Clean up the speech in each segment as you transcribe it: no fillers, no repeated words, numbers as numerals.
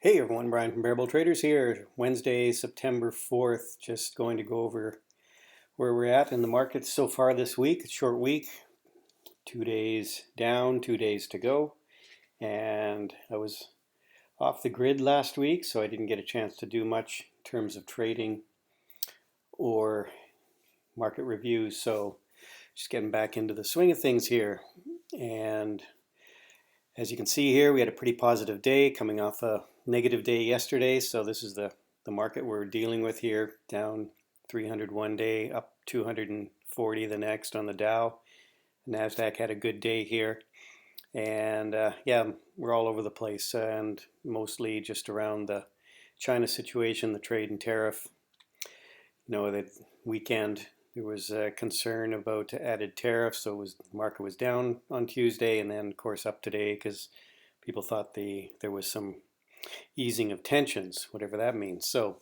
Hey everyone, Brian from Bearable Traders here. Wednesday, September 4th. Just going to go over where we're at in the markets so far this week. It's a short week, 2 days down, 2 days to go. And I was off the grid last week, so I didn't get a chance to do much in terms of trading or market reviews. So just getting back into the swing of things here. And as you can see here, we had a pretty positive day coming off a negative day yesterday. So this is the market we're dealing with here, down 300 one day, up 240 the next on the Dow. NASDAQ had a good day here. And yeah, we're all over the place and mostly just around the China situation, the trade and tariff. That weekend there was a concern about added tariffs, so the market was down on Tuesday, and then of course up today because people thought there was some easing of tensions, whatever that means. So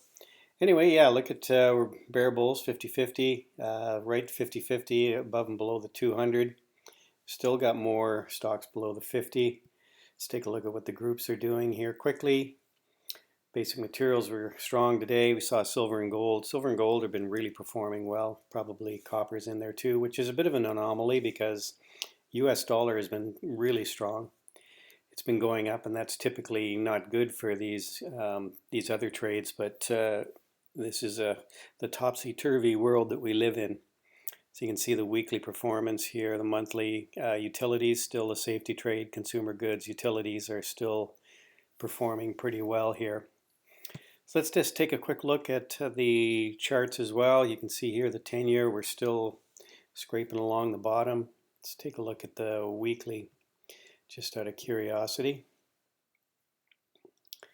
anyway, yeah, look at we're bear bulls 50-50, right 50-50 above and below the 200. Still got more stocks below the 50. Let's take a look at what the groups are doing here quickly. Basic materials were strong today. We saw silver and gold. Silver and gold have been really performing well. Probably copper's in there too, which is a bit of an anomaly because US dollar has been really strong. It's been going up, and that's typically not good for these other trades, but this is the topsy-turvy world that we live in. So you can see the weekly performance here, the monthly utilities, still a safety trade, consumer goods, utilities are still performing pretty well here. So let's just take a quick look at the charts as well. You can see here the 10-year, we're still scraping along the bottom. Let's take a look at the weekly, just out of curiosity. You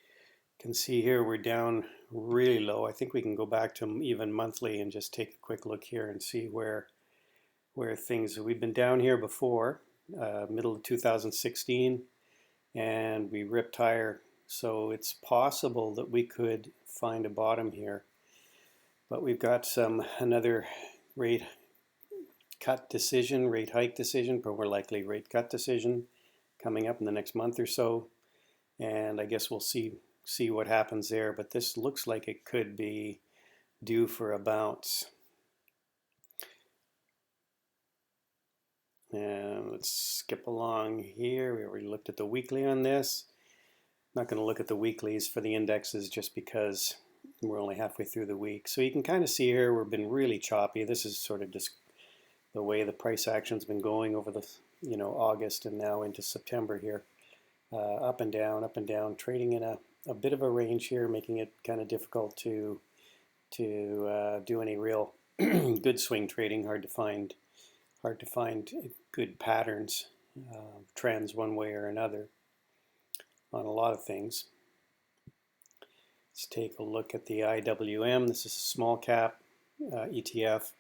can see here we're down really low. I think we can go back to even monthly and just take a quick look here and see where things, we've been down here before, middle of 2016, and we ripped higher. So it's possible that we could find a bottom here, but we've got another rate hike decision, but more likely rate cut decision coming up in the next month or so, and I guess we'll see what happens there. But this looks like it could be due for a bounce. And let's skip along here. We already looked at the weekly on this. Not going to look at the weeklies for the indexes just because we're only halfway through the week. So you can kind of see here we've been really choppy. This is sort of just the way the price action's been going over the August and now into September here. Up and down, trading in a bit of a range here, making it kind of difficult to do any real good swing trading. Hard to find good patterns, trends one way or another on a lot of things. Let's take a look at the IWM. This is a small cap ETF.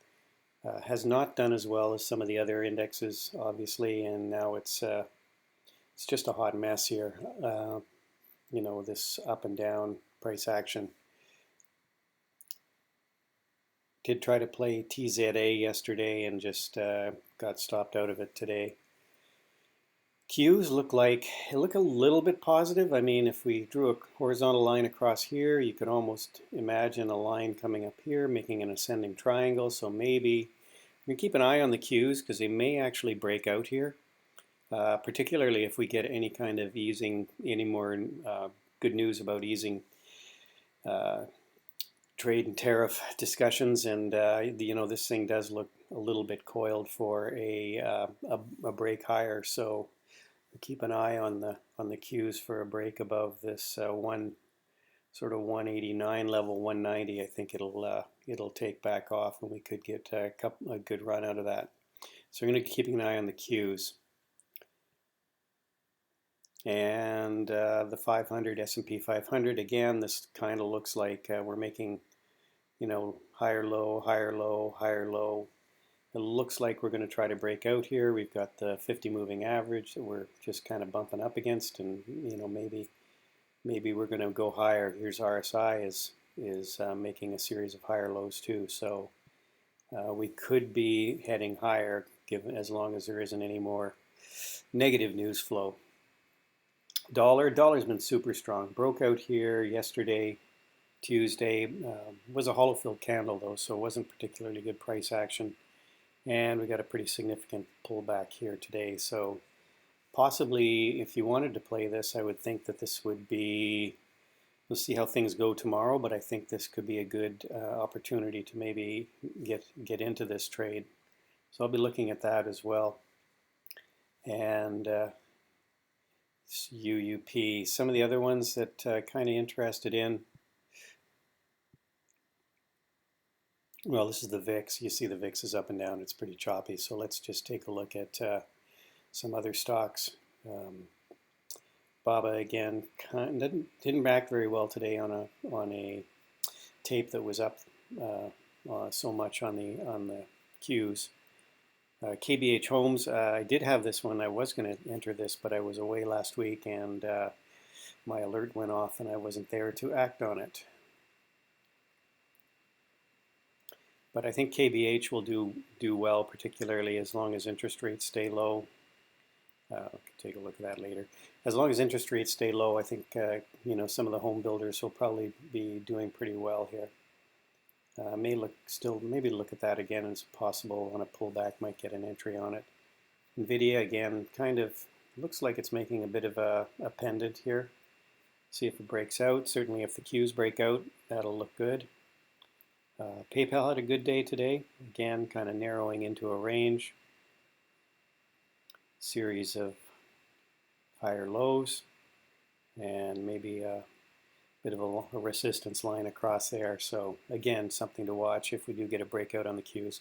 Has not done as well as some of the other indexes, obviously, and now it's just a hot mess here. This up and down price action. Did try to play TZA yesterday and just got stopped out of it today. Qs look a little bit positive. I mean, if we drew a horizontal line across here, you could almost imagine a line coming up here, making an ascending triangle. So maybe we keep an eye on the Qs because they may actually break out here, particularly if we get any kind of easing, any more good news about easing trade and tariff discussions. And this thing does look a little bit coiled for a break higher. So keep an eye on the Qs for a break above this 189 level, 190. I think it'll take back off, and we could get a good run out of that. So we're going to keep an eye on the Qs. And the 500 S&P 500, again, this kind of looks like we're making higher low, higher low, higher low. It looks like we're going to try to break out here. We've got the 50 moving average that we're just kind of bumping up against, and maybe we're going to go higher. Here's RSI is making a series of higher lows too. So we could be heading higher, as long as there isn't any more negative news flow. Dollar's been super strong. Broke out here yesterday, Tuesday. Was a hollow filled candle though, so it wasn't particularly good price action. And we got a pretty significant pullback here today. So possibly, if you wanted to play this, I would think that this would be. We'll see how things go tomorrow, but I think this could be a good opportunity to maybe get into this trade. So I'll be looking at that as well. And UUP. Some of the other ones that kind of interested in. Well, this is the VIX. You see the VIX is up and down. It's pretty choppy. So let's just take a look at some other stocks. Baba again didn't react very well today on a tape that was up so much on the Qs. KBH Homes, I did have this one. I was going to enter this, but I was away last week and my alert went off and I wasn't there to act on it. But I think KBH will do well, particularly as long as interest rates stay low. Take a look at that later. As long as interest rates stay low, I think some of the home builders will probably be doing pretty well here. Maybe look at that again as possible on a pullback. Might get an entry on it. Nvidia again, kind of looks like it's making a bit of a pendant here. See if it breaks out. Certainly, if the Qs break out, that'll look good. PayPal had a good day today. Again, kind of narrowing into a range. Series of higher lows and maybe a bit of a resistance line across there. So again, something to watch if we do get a breakout on the Qs.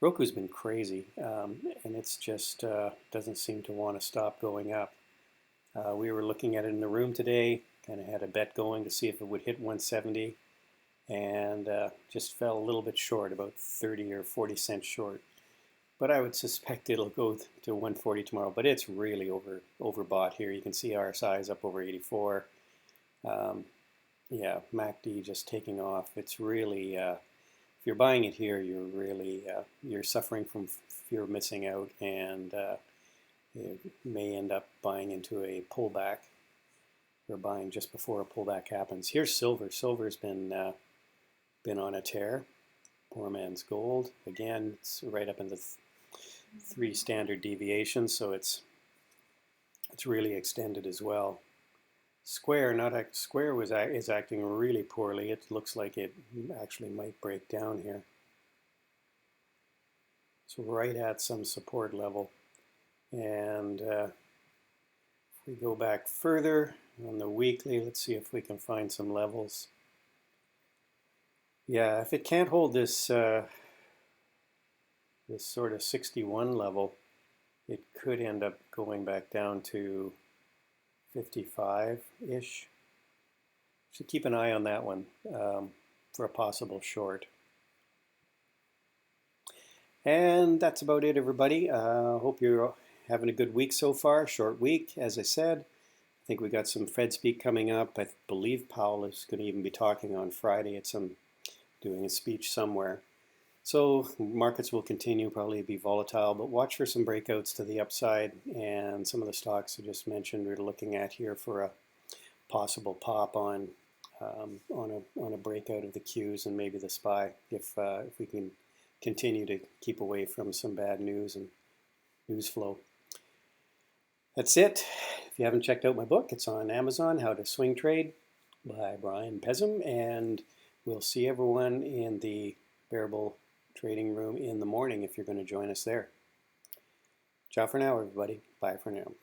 Roku's been crazy and it's just doesn't seem to want to stop going up. We were looking at it in the room today, kind of had a bet going to see if it would hit 170 and just fell a little bit short, about 30 or 40 cents short. But I would suspect it'll go to 140 tomorrow. But it's really overbought here. You can see RSI is up over 84. Yeah, MACD just taking off. It's really, if you're buying it here, you're really you're suffering from fear of missing out, and you may end up buying into a pullback. Or buying just before a pullback happens. Here's silver. Silver's been on a tear. Poor man's gold. Again, it's right up in the 3 standard deviations, so it's really extended as well. Square is acting really poorly. It looks like it actually might break down here. So right at some support level. And if we go back further on the weekly, let's see if we can find some levels. Yeah, if it can't hold this this sort of 61 level, it could end up going back down to 55-ish. So keep an eye on that one for a possible short. And that's about it, everybody. Hope you're having a good week so far. Short week, as I said. I think we got some Fed speak coming up. I believe Powell is going to even be talking on Friday at doing a speech somewhere. So markets will continue probably be volatile, but watch for some breakouts to the upside, and some of the stocks I just mentioned we're looking at here for a possible pop on a breakout of the Qs and maybe the SPY if we can continue to keep away from some bad news and news flow. That's it. If you haven't checked out my book, it's on Amazon, How to Swing Trade by Brian Pezim, and we'll see everyone in the Bearable Trading Room in the morning if you're going to join us there. Ciao for now, everybody. Bye for now.